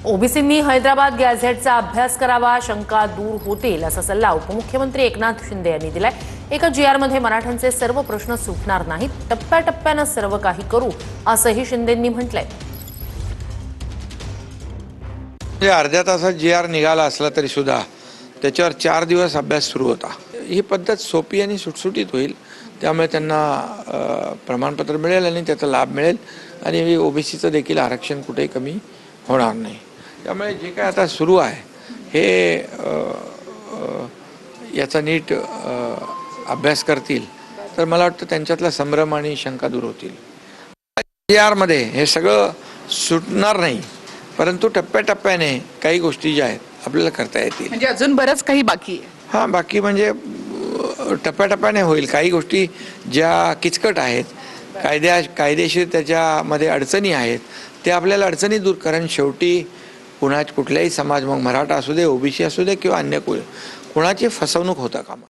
ओबीसींनी हैदराबाद गॅझेटचा अभ्यास करावा, शंका दूर होतील असा सल्ला उपमुख्यमंत्री एकनाथ शिंदे यांनी दिलाय। एका जीआरमध्ये मराठ्यांचे सर्व प्रश्न सुटणार नाहीत, टप्प्याटप्प्याने सर्व काही करू असंही शिंदेंनी म्हटलंय। अर्ध्या तासात जीआर निघाला असला तरी सुद्धा त्याच्यावर 4 दिवस अभ्यास सुरू होता। ही पद्धत सोपी आणि सुटसुटीत होईल, त्यामुळे त्यांना प्रमाणपत्र मिळेल आणि त्याचा लाभ मिळेल आणि ओबीसीचं देखील आरक्षण कुठेही कमी होणार नाही। त्यामुळे जे काय आता सुरू आहे हे याचा नीट अभ्यास करतील तर मला वाटतं त्यांच्यातला संभ्रम आणि शंका दूर होतील। जीआरमध्ये हे सगळं सुटणार नाही, परंतु टप्प्याटप्प्याने काही गोष्टी ज्या आहेत आपल्याला करता येतील। म्हणजे अजून बरंच काही बाकी आहे। हां, बाकी म्हणजे टप्प्याटप्प्याने होईल। काही गोष्टी ज्या किचकट आहेत, कायदेशीर त्याच्यामध्ये अडचणी आहेत, ते आपल्याला अडचणी दूर, कारण शेवटी कुठल्याही समाज, मग मराठा असू दे, ओबीसी असू दे किंवा अन्य कुणाची फसवणूक होता कामा